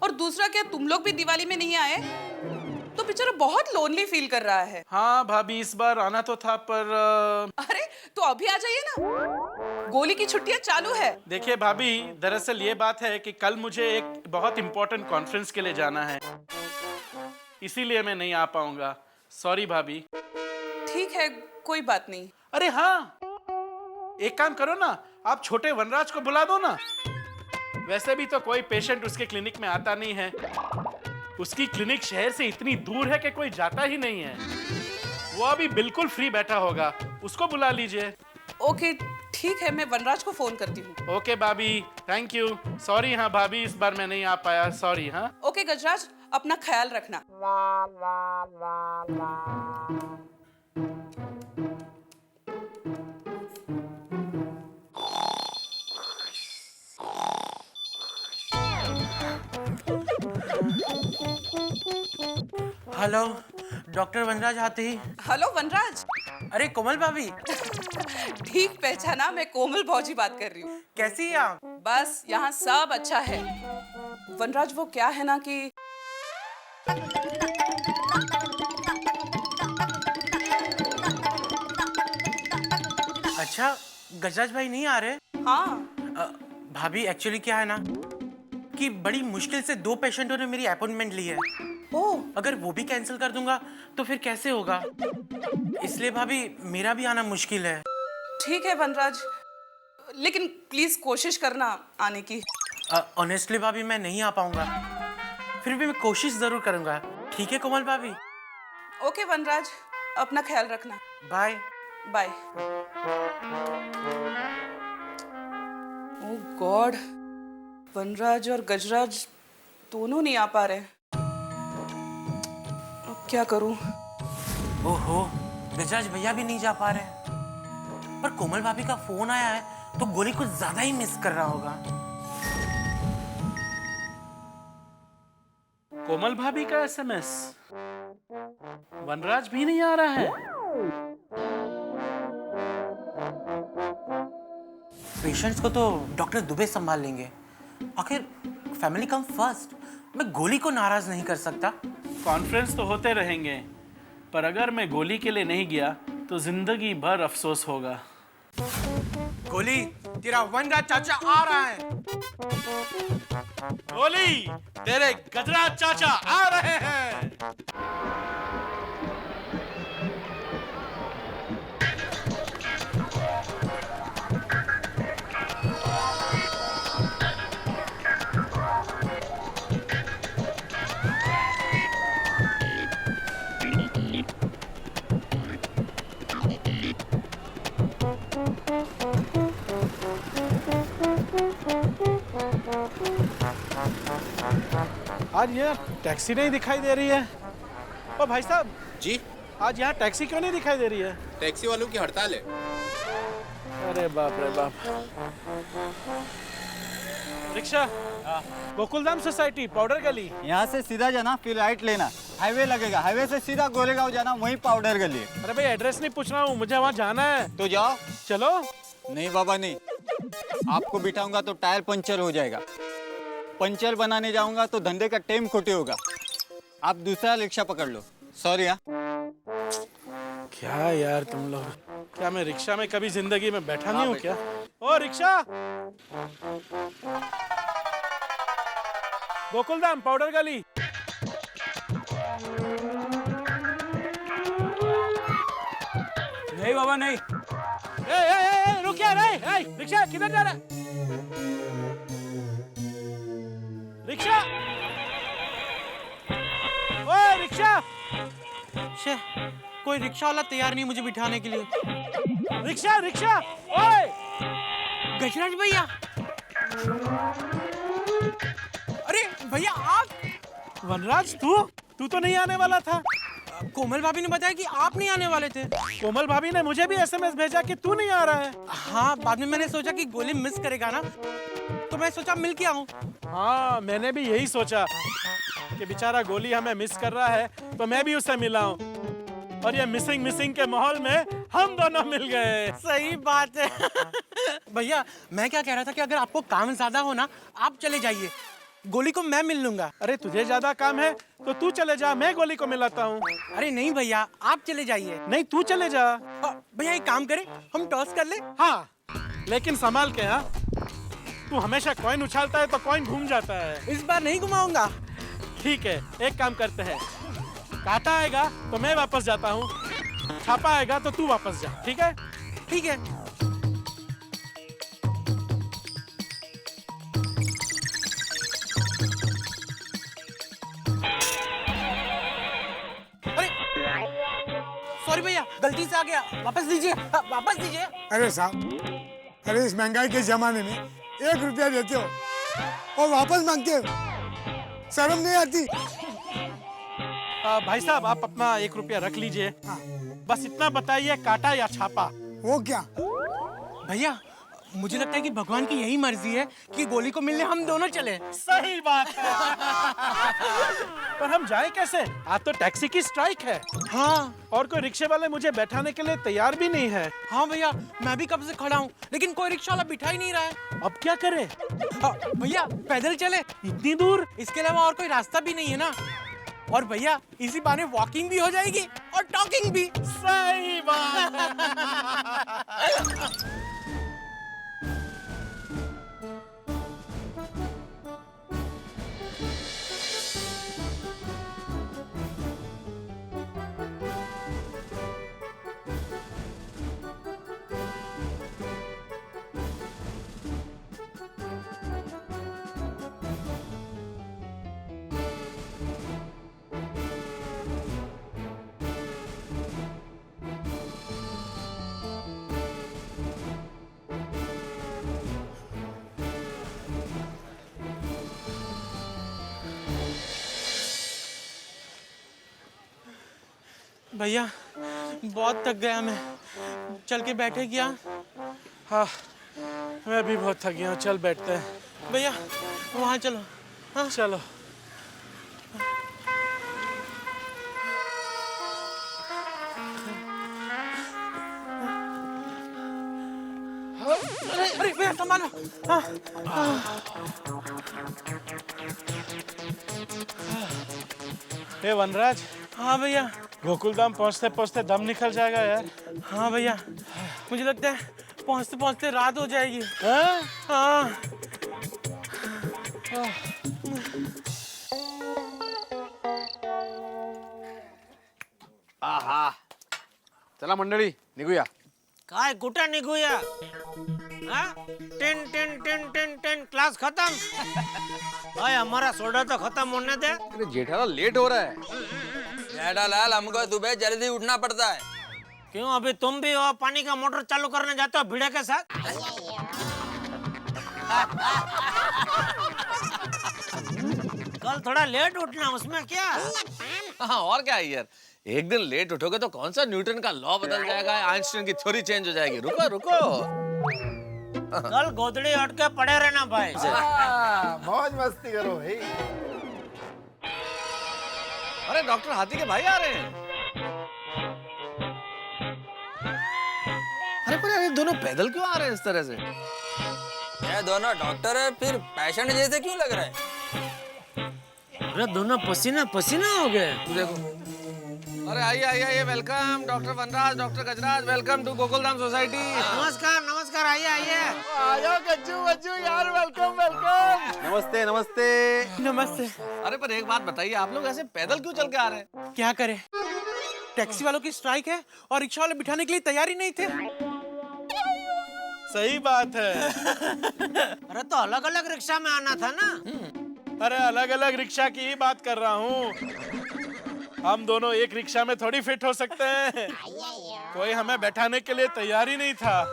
और दूसरा क्या, तुम लोग भी दिवाली में नहीं आए तो बेचारा बहुत लोनली फील कर रहा है। हाँ भाभी, इस बार आना तो था पर अरे तो अभी आ जाइए ना, गोली की छुट्टियां चालू है। देखिए भाभी, दरअसल ये बात है कि कल मुझे एक बहुत इंपॉर्टेंट कॉन्फ्रेंस के लिए जाना है, इसीलिए मैं नहीं आ पाऊंगा। सॉरी भाभी। ठीक है, कोई बात नहीं। अरे हाँ, एक काम करो ना, आप छोटे वनराज को बुला दो ना। वैसे भी तो कोई पेशेंट उसके क्लिनिक में आता नहीं है। उसकी क्लिनिक शहर से इतनी दूर है कि कोई जाता ही नहीं है। वो अभी बिल्कुल फ्री बैठा होगा, उसको बुला लीजिए। ओके ठीक है, मैं वनराज को फोन करती हूँ। ओके भाभी, थैंक यू। सॉरी हाँ भाभी, इस बार मैं नहीं आ पाया, सॉरी। हाँ ओके गजराज, अपना ख्याल रखना। हेलो डॉक्टर वनराज आते ही। हेलो वनराज। अरे कोमल भाभी। ठीक पहचाना, मैं कोमल भौजी बात कर रही हूँ। कैसी हैं आप? बस यहाँ सब अच्छा है। वनराज वो क्या है ना कि अच्छा, गजराज भाई नहीं आ रहे? हाँ भाभी एक्चुअली क्या है ना कि बड़ी मुश्किल से 2 पेशेंटों ने मेरी अपॉइंटमेंट ली है। ओह, अगर वो भी कैंसिल कर दूंगा तो फिर कैसे होगा, इसलिए भाभी मेरा भी आना मुश्किल है। ठीक है वनराज, लेकिन प्लीज कोशिश करना आने की। ऑनेस्टली भाभी मैं नहीं आ पाऊंगा, फिर भी मैं कोशिश जरूर करूंगा। ठीक है कोमल भाभी? ओके वनराज, अपना ख्याल रखना। Bye bye. Oh god, Vanraj और गजराज दोनों नहीं आ पा रहे। अब क्या करूं? ओहो, गजराज भैया भी नहीं जा पा रहे, पर कोमल भाभी का फोन आया है तो गोली कुछ ज्यादा ही मिस कर रहा होगा। कोमल भाभी का एसएमएस, वनराज भी नहीं आ रहा है। पेशेंट्स को तो डॉक्टर दुबे संभाल लेंगे, आखिर फैमिली कम फर्स्ट। मैं गोली को नाराज नहीं कर सकता। कॉन्फ्रेंस तो होते रहेंगे, पर अगर मैं गोली के लिए नहीं गया तो जिंदगी भर अफसोस होगा। गोली, तेरा वनराज चाचा आ रहा है। गोली, तेरे गजराज चाचा आ रहे हैं। आज ये टैक्सी नहीं दिखाई दे रही है। ओ भाई साहब जी, आज यहाँ टैक्सी क्यों नहीं दिखाई दे रही है? टैक्सी वालों की हड़ताल है। अरे बाप रे बाप। रिक्शा, गोकुलधाम सोसाइटी, पाउडर गली। यहाँ से सीधा जाना, फिर राइट लेना, हाईवे लगेगा। हाईवे से सीधा गोरेगांव जाना, वहीं पाउडर गली। अरे भाई एड्रेस नहीं पूछ रहा हूँ, मुझे वहाँ जाना है। तो जाओ। चलो। नहीं बाबा नहीं, आपको बिठाऊंगा तो टायर पंचर हो जाएगा। पंचर बनाने जाऊंगा तो धंधे का टेम खोटे होगा। आप दूसरा रिक्शा पकड़ लो। सॉरी। हाँ क्या यार तुम लोग, क्या मैं रिक्शा में कभी जिंदगी में बैठा नहीं हूँ क्या? ओ रिक्शा, गोकुलधाम, पाउडर गली। नहीं बाबा नहीं। रुक यार, रिक्शा किधर जा रहा है? रिक्शा, ओए रिक्शा। शे, कोई रिक्शा वाला तैयार नहीं मुझे बिठाने के लिए। रिक्शा, रिक्शा, ओए गजराज भैया। अरे भैया आप। वनराज, तू तो नहीं आने वाला था। कोमल भाभी ने बताया कि आप नहीं आने वाले थे। कोमल भाभी ने मुझे भी एसएमएस भेजा कि तू नहीं आ रहा है। हाँ, बाद में मैंने सोचा कि गोली मिस करेगा ना, तो मैं सोचा मिल के आऊं। हाँ, मैंने भी यही सोचा कि बेचारा गोली हमें मिस कर रहा है, तो मैं भी उसे मिलाऊं। और ये मिसिंग के माहौल में हम दोनों मिल गए। सही बात है। भैया, मैं क्या कह रहा था कि अगर आपको काम ज्यादा हो ना, आप चले जाइए, गोली को मैं मिल लूंगा। अरे तुझे ज्यादा काम है तो तू चले जा, मैं गोली को मिलाता हूँ। अरे नहीं भैया, आप चले जाइए। नहीं, तू चले जा। भैया एक काम करें, हम टॉस कर ले। हाँ, लेकिन संभाल के। हाँ, तू हमेशा कॉइन उछालता है तो कॉइन घूम जाता है। इस बार नहीं घुमाऊंगा। ठीक है, एक काम करते हैं, काटा आएगा तो मैं वापस जाता हूँ, छापा आएगा तो तू वापस जा। ठीक है? ठीक है। अरे सॉरी भैया, गलती से आ गया, वापस दीजिए, वापस दीजिए। अरे साहब, अरे इस महंगाई के जमाने में 1 रुपया देते हो और वापस मांगते हो, शर्म नहीं आती? भाई साहब, आप अपना 1 रुपया रख लीजिए। बस इतना बताइए, काटा या छापा? वो क्या भैया, मुझे लगता है कि भगवान की यही मर्जी है कि गोली को मिलने हम दोनों चले। सही बात है। पर हम जाए कैसे? आज तो टैक्सी की स्ट्राइक है। हाँ, और कोई रिक्शे वाले मुझे बैठाने के लिए तैयार भी नहीं है। हाँ भैया, मैं भी कब से खड़ा हूँ, लेकिन कोई रिक्शा वाला बिठा ही नहीं रहा है। अब क्या करें? भैया पैदल चले, इतनी दूर? इसके अलावा और कोई रास्ता भी नहीं है ना। और भैया, इसी बहाने वॉकिंग भी हो जाएगी और टॉकिंग भी। सही बात है। भैया बहुत थक गया मैं, चल के बैठे क्या? हाँ, मैं भी बहुत थक गया हूँ, चल बैठते हैं। भैया वहाँ चलो। हाँ चलो। अरे भैया संभालो। हाँ। हे वनराज। हाँ भैया। गोकुलधाम पहुँचते पहुँचते दम निकल जाएगा यार। हाँ भैया, मुझे लगता है पहुँचते पहुँचते रात हो जाएगी। हाँ? हाँ। आहा, चला मंडळी निघूया. काय कुठं निघूया? हाँ? 10 क्लास खत्म। भाई हमारा सोडा तो खत्म होने दे। अरे जेठालाल लेट हो रहा है. जेठालाल, हमको सुबह जल्दी उठना पड़ता है। क्यों, अभी तुम भी हो पानी का मोटर चालू करने जाते हो भिड़े के साथ? कल थोड़ा लेट उठना, उसमें क्या? हाँ, और क्या है यार, एक दिन लेट उठोगे तो कौन सा न्यूटन का लॉ बदल जाएगा, आइंस्टाइन की थ्योरी चेंज हो जाएगी. रुको रुको. कल गोदड़ी हट के पड़े रहना भाई. मौज मस्ती करो भाई. अरे डॉक्टर हाथी के भाई आ रहे हैं. अरे पर यार, ये दोनों पैदल क्यों आ रहे हैं इस तरह से? ये दोनों डॉक्टर है, फिर पेशेंट जैसे क्यों लग रहा है? अरे दोनों पसीना पसीना हो गए. देखो. अरे आइए आइए आइए, welcome doctor Vanraj, doctor Gajraj, welcome to Gokuldham society. नमस्कार नमस्कार, आइए आइए. आ जाओ गज्जू बच्चू यार, वेलकम वेलकम. नमस्ते नमस्ते. नमस्ते. अरे पर एक बात बताइए, आप लोग ऐसे पैदल क्यों चल के आ रहे हैं? क्या करें, टैक्सी वालों की स्ट्राइक है और रिक्शा वाले बिठाने के लिए तैयार ही नहीं थे. सही बात है. अरे तो अलग अलग रिक्शा में आना था ना. अरे अलग अलग रिक्शा की ही बात कर रहा हूँ. हम दोनों एक रिक्शा में थोड़ी फिट हो सकते हैं. कोई हमें बैठाने के लिए तैयार ही नहीं था.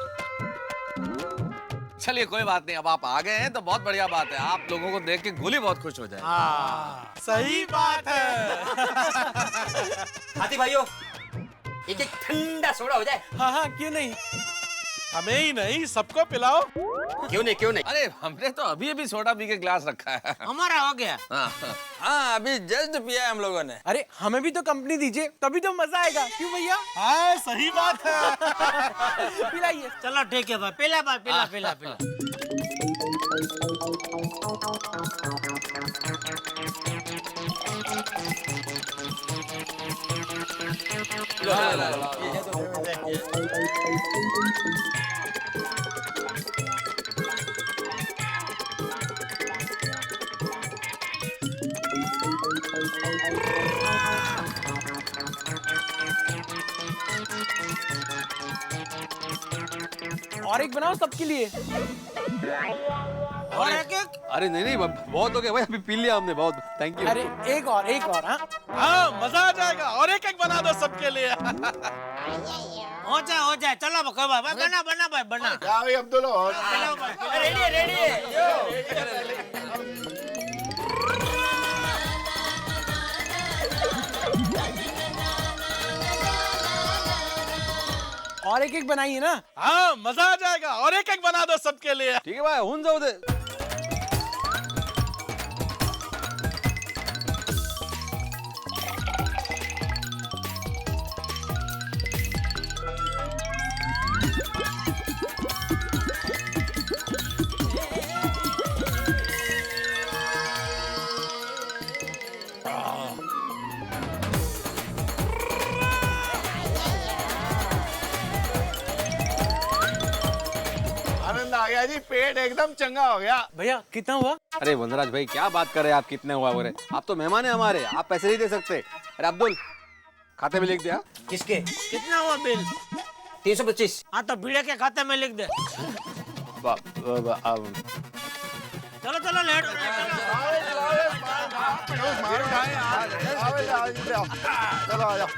चलिए कोई बात नहीं, अब आप आ गए हैं तो बहुत बढ़िया बात है। आप लोगों को देख के गोली बहुत खुश हो जाए। सही बात है। हाथी भाइयों, एक एक ठंडा सोडा हो जाए। हाँ हाँ, क्यों नहीं। हमें ही नहीं, सबको पिलाओ। क्यों नहीं। अरे हमने तो अभी अभी सोडा पी के ग्लास रखा है। हमारा हो गया। हाँ अभी जस्ट पिया है हम लोगों ने। अरे हमें भी तो कंपनी दीजिए, तभी तो मजा आएगा। क्यों भैया? हाँ सही बात है। पिलाइए। चलो ठीक है भाई, पिला। और एक बनाओ सबके लिए। और एक। अरे नहीं बहुत हो गया भाई, अभी पी लिया हमने बहुत। Thank you. अरे एक और। हाँ मजा आ जाएगा, और एक एक बना दो सबके लिए। हो जाए। चलो भाई, बना। क्या भाई अब्दुल? रेडी और एक बनाइए ना। हाँ मजा आ जाएगा, और एक एक बना दो सबके लिए। ठीक है भाई, होऊन जाऊ दे। आनंद आ गया जी, पेट एकदम चंगा हो गया। भैया कितना हुआ? अरे वनराज भाई क्या बात कर रहे हैं आप, कितने हुआ बोले? आप तो मेहमान है हमारे, आप पैसे नहीं दे सकते। अरे अब्दुल, खाते में लिख दिया। किसके? कितना हुआ बिल? 325। हाँ तो भिड़े के खाते में लिख दे। चलो लेट। चलो आ जाओ।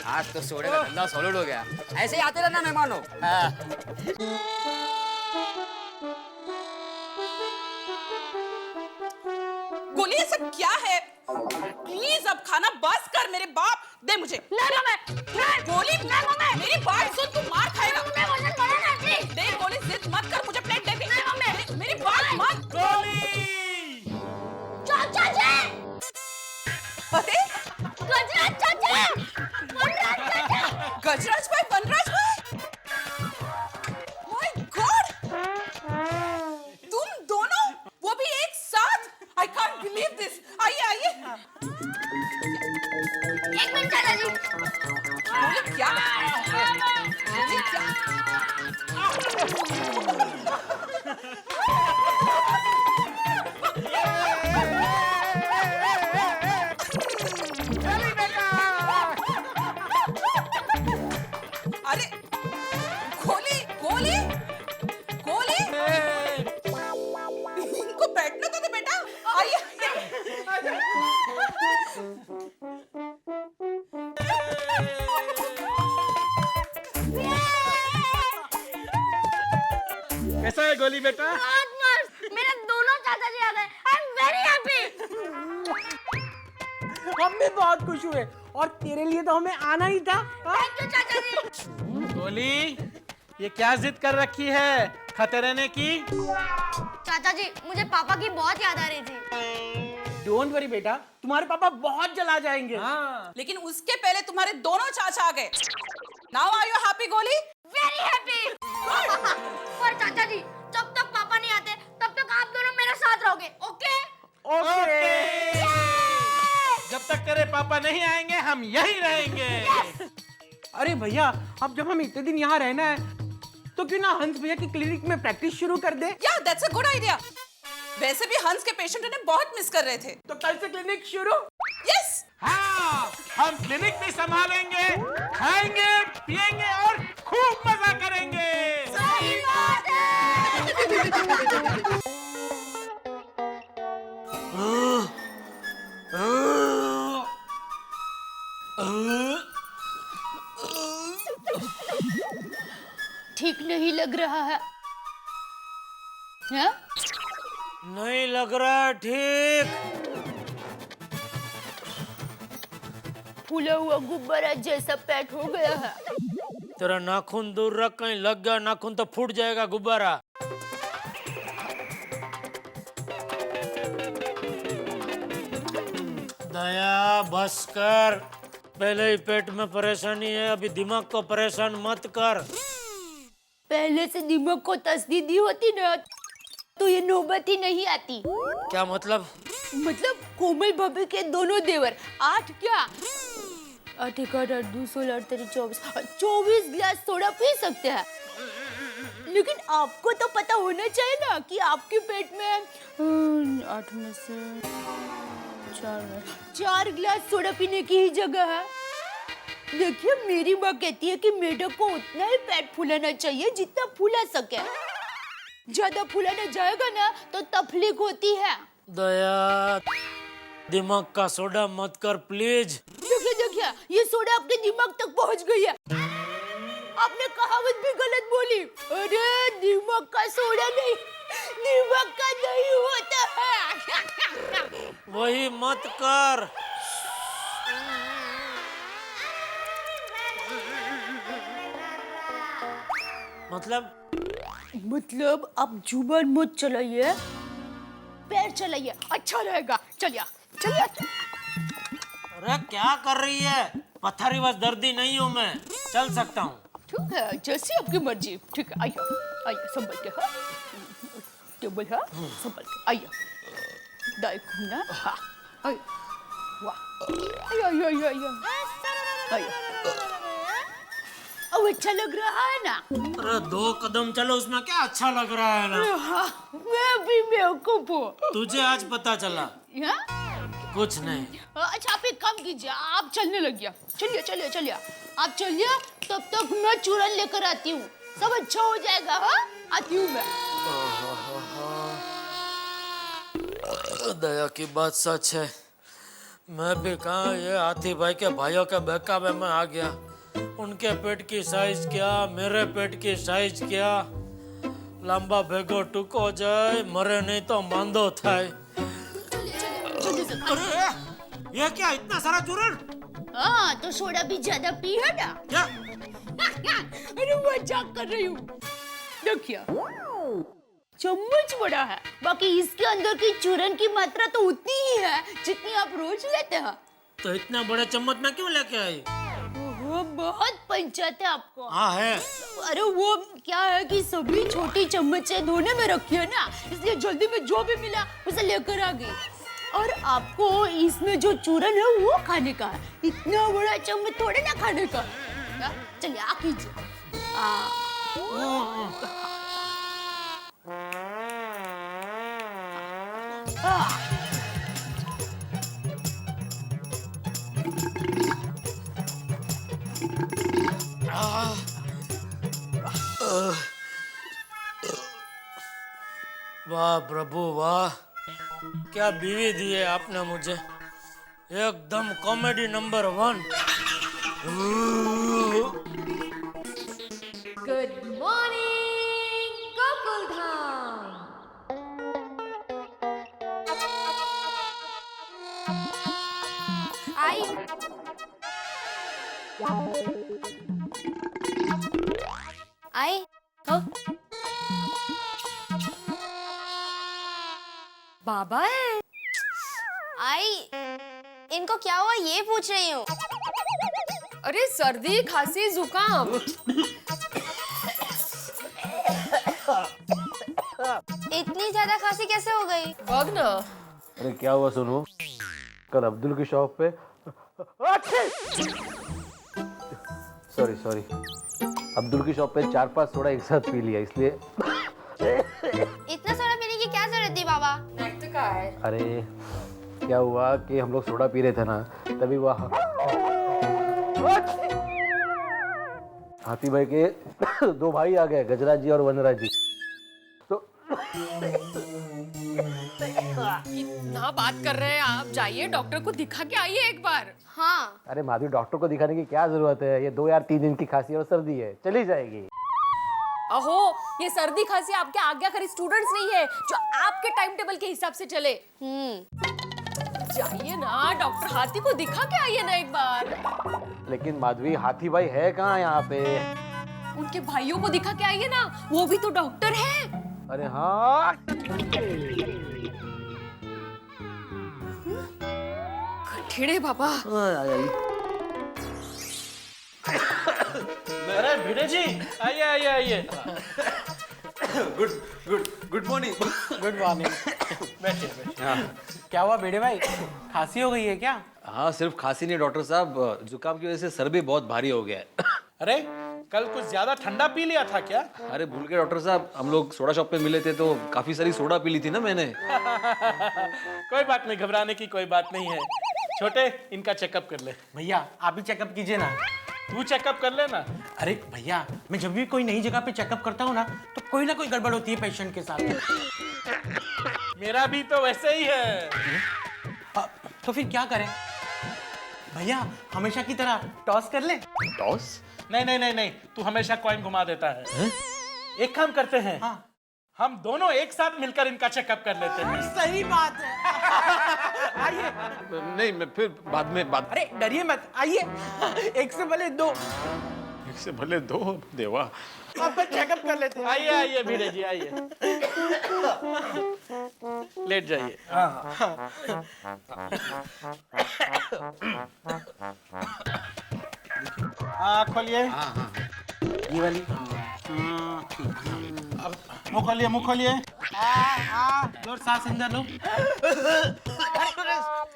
आज तो सोडे का धंधा सॉलिड हो गया। ऐसे ही आते रहना मेहमानों। गोली ये सब क्या है? प्लीज अब खाना बस कर मेरे बाप। दे मुझे। गोली मेरी बात सुन, तू मार खाएगा। दे गोली, जिद मत कर, मुझे प्लेट दे दे। मेरी बात मत। चाचा जी। अरे गजराज भाई, वनराज भाई। माय गॉड, तुम दोनों, वो भी एक साथ। I can't believe this. आइए। एक मिनट चाचा जी। बोले क्या? ये क्या? अरे गोली इनको बैठने तो दे बेटा। आइए। कैसा है गोली बेटा? बहुत मस्त। मेरे दोनों चाचा जी आ गए। I am very happy. हम भी बहुत खुश हुए, और तेरे लिए तो हमें आना ही था। थैंक यू चाचा जी। गोली, ये क्या जिद कर रखी है खाते रहने की? चाचा जी, मुझे पापा की बहुत याद आ रही थी। डोंट वरी बेटा, तुम्हारे पापा बहुत जला जाएंगे। लेकिन उसके पहले तुम्हारे दोनों चाचा आ गए। नाउ आर यू हैप्पी गोली? Very happy. पर चाचा जी, जब तक पापा नहीं आते तब तक आप दोनों मेरे साथ रहोगे। ओके? जब तक तेरे पापा नहीं आएंगे हम यहीं रहेंगे। अरे भैया, अब जब हम इतने दिन यहाँ रहना है, तो क्यों ना हंस भैया की क्लिनिक में प्रैक्टिस शुरू कर दे? या दैट्स अ गुड आइडिया। वैसे भी हंस के पेशेंट उन्हें बहुत मिस कर रहे थे। तो कल से क्लिनिक शुरू। यस। हाँ, हम क्लिनिक भी संभालेंगे, खाएंगे, पिएंगे और खूब मजा करेंगे। सही बात है। ठीक नहीं लग रहा है? हाँ? नहीं लग रहा ठीक। फूला हुआ गुब्बारा जैसा पेट हो गया है। तेरा नाखून दूर रख, कहीं लग गया नाखून तो फूट जाएगा गुब्बारा। दया बस कर, पहले ही पेट में परेशानी है, अभी दिमाग को परेशान मत कर। पहले से दिमाग को तसदीदी होती ना तो ये नौबत ही नहीं आती। क्या मतलब? मतलब कोमल भाभी के दोनों देवर 8 क्या 8 1 8 2 16 18 24 गिलास सोडा पी सकते हैं। लेकिन आपको तो पता होना चाहिए ना कि आपके पेट में 8 में से 4 गिलास सोडा पीने की ही जगह है। देखिए मेरी माँ कहती है कि मेढक को उतना ही पेट फूलाना चाहिए जितना फूला सके। ज्यादा फूलाना जाएगा ना तो तकलीफ होती है। दया दिमाग का सोडा मत कर प्लीज। देखिए देखिए ये सोडा आपके दिमाग तक पहुंच गई है। आपने कहावत भी गलत बोली। अरे दिमाग का सोडा नहीं, दिमाग का दही होता है। वही मत कर। मतलब आप जुबान मत चलाइए, पैर चलाइए, अच्छा रहेगा। चलिए चलिए। अरे क्या कर रही है? पथरी बस दर्दी नहीं हूँ मैं, चल सकता हूँ। ठीक है जैसी आपकी मर्जी। ठीक है आइए आइए संभल के। हाँ टेबल है संभल के आइए। दाएं घूमना। हाँ आइए। वाह आइए आइए आइए आइए आइए। अब अच्छा लग रहा है ना? अरे 2 कदम चलो, उसमें क्या अच्छा लग रहा है ना? हाँ, मैं भी बेवकूफ हूँ। तुझे आज पता चला? कुछ नहीं। अच्छा आप एक काम कीजिए, आप चलने लगिए। चलिए चलिए चलिए आप चलिए, तब तक मैं चूरन लेकर आती हूँ। सब अच्छा हो जाएगा। हाँ आती हूँ मैं। दया की बात सच है। मैं भी कहाँ ये हाथी भाई के भाइयों के बहकावे में आ गया। उनके पेट की साइज क्या, मेरे पेट की साइज क्या। लंबा भेगो टूको जाए, मरे नहीं तो मांदो थाय। अरे ये क्या इतना सारा चूरन? हाँ तो सोडा भी ज्यादा पी है ना। क्या? अरे मजाक कर रही हूँ। देखिए चम्मच बड़ा है, बाकी इसके अंदर की चूरन की मात्रा तो उतनी ही है जितनी आप रोज लेते हैं। तो इतना बड़ा चम्मच में क्यों लेके आई? वो बहुत पंचायत है आपको। हाँ है। अरे वो क्या है कि सभी छोटी चम्मचें धोने में रखी है ना, इसलिए जल्दी में जो भी मिला उसे लेकर आ गई। और आपको इसमें जो चूरन है वो खाने का है, इतना बड़ा चम्मच थोड़े ना खाने का। चलिए आ कीजिए। वाह प्रभु वाह, क्या बीवी दी है आपने मुझे। एकदम comedy number 1। Good morning Gokuldham. आई आई बाबा है। आई इनको क्या हुआ ये पूछ रही हूँ। अरे सर्दी खांसी जुकाम। इतनी ज्यादा खांसी कैसे हो गई? बग ना। अरे क्या हुआ सोनू? कल अब्दुल की शॉप पे सॉरी अब्दुल की शॉप पे 4-5 सोडा एक साथ पी लिया, इसलिए। इतना सोडा पीने की क्या जरूरत थी बाबा? अरे क्या हुआ कि हम लोग सोडा पी रहे थे ना, तभी वह हाथी भाई के 2 भाई आ गए, गजराज जी और वनराज जी। तो इतना बात कर रहे हैं आप, जाइए डॉक्टर को दिखा के आइए एक बार। हाँ अरे माधवी, डॉक्टर को दिखाने की क्या जरूरत है? ये 2 या 3 दिन की खांसी और सर्दी है, चली जाएगी। अहो, ये सर्दी खांसी आपके आज्ञाकारी स्टूडेंट्स नहीं है जो आपके टाइम टेबल के हिसाब से चले। जाइए ना, डॉक्टर हाथी को दिखा के आइए ना एक बार। लेकिन माधवी, हाथी भाई है कहाँ यहाँ पे? उनके भाइयों को दिखा के आइए ना, वो भी तो डॉक्टर है। अरे हाँ, ठेड़े बाबा। अरे भिड़े जी, आइए आइए आइए। Good morning. Good morning. बैठिए बैठिए। हाँ। क्या हुआ बेड़े भाई, खांसी हो गई है क्या? हाँ, सिर्फ खांसी नहीं डॉक्टर साहब, जुकाम की वजह से सर भी बहुत भारी हो गया है। अरे कल कुछ ज्यादा ठंडा पी लिया था क्या? अरे भूल गए डॉक्टर साहब, हम लोग सोडा शॉप पे मिले थे तो काफी सारी सोडा पी ली थी ना मैंने। कोई बात नहीं, घबराने की कोई बात नहीं है। छोटे, इनका चेकअप कर ले। भैया आप भी चेकअप कीजिए ना। तू चेकअप कर लेना। अरे भैया, मैं जब भी कोई नई जगह पे चेकअप करता हूँ ना, तो कोई ना कोई गड़बड़ होती है पेशेंट के साथ। मेरा भी तो वैसे ही है। तो फिर क्या करें भैया? हमेशा की तरह टॉस कर ले। टॉस? नहीं नहीं नहीं नहीं, तू हमेशा कॉइन घुमा देता है। एक काम करते हैं, हाँ। हम दोनों एक साथ मिलकर इनका चेकअप कर लेते हैं। सही बात है। आइए। नहीं, मैं फिर बाद में बात। अरे डरिए मत, आइए। एक से भले दो। एक से भले दो देवा। आपका चेकअप कर लेते हैं। आइए आइए भिड़े जी, आइए। लेट जाइए। खोलिए। ये वाली। मुँह खोलिए, मुँह खोलिए। जोर सांस अंदर लो।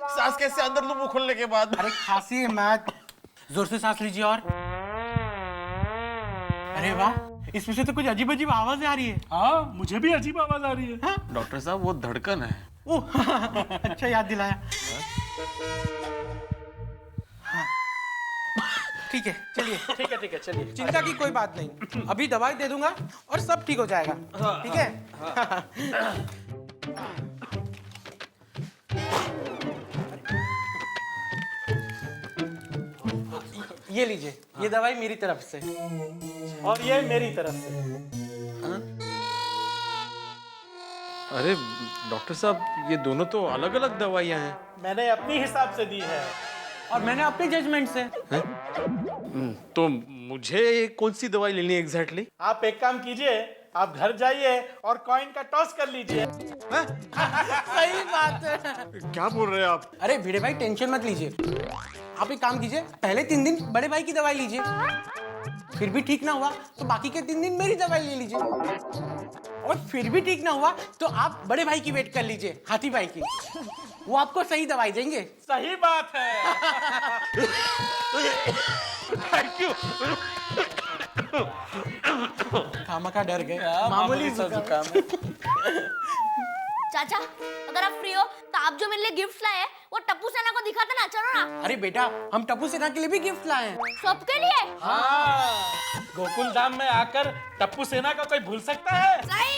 सांस कैसे अंदर लो मुंह खोलने के बाद? अरे खांसी मत, जोर से सांस लीजिए। और अरे वाह, इसमें से तो कुछ अजीब अजीब आवाजें आ रही है। हाँ, मुझे भी अजीब आवाज आ रही है। डॉक्टर साहब, वो धड़कन है। ओह, अच्छा याद दिलाया। हाँ। ठीक है, चलिए। ठीक है ठीक है, चलिए। चिंता की कोई बात नहीं, अभी दवाई दे दूंगा और सब ठीक हो जाएगा। ठीक है? ये लीजिए, ये दवाई मेरी तरफ से। और ये मेरी तरफ से। अरे डॉक्टर साहब, ये दोनों तो अलग अलग दवाइयाँ हैं। मैंने अपनी हिसाब से दी है। और मैंने अपने जजमेंट से। तो मुझे कौन सी दवाई लेनी है एग्जैक्टली? आप एक काम कीजिए, आप घर जाइए और कॉइन का टॉस कर लीजिए। सही बात है। क्या बोल रहे हैं आप? अरे भिड़े भाई, टेंशन मत लीजिए। आप एक काम कीजिए, पहले 3 दिन बड़े भाई की दवाई लीजिए, फिर भी ठीक ना हुआ तो बाकी के 3 दिन मेरी दवाई ले लीजिए, और फिर भी ठीक ना हुआ तो आप बड़े भाई की वेट कर लीजिए, हाथी भाई की। वो आपको सही दवाई देंगे। सही बात है। Thank you. खामखा डर गए, मामूली जुकाम है। चाचा, अगर आप फ्री हो तो आप जो मेरे लिए गिफ्ट लाए हैं वो टप्पू सेना को दिखाते ना, चलो ना। अरे बेटा, हम टप्पू सेना के लिए भी गिफ्ट लाए हैं। सबके लिए? हाँ, गोकुल धाम में आकर टप्पू सेना का कोई भूल सकता है? सही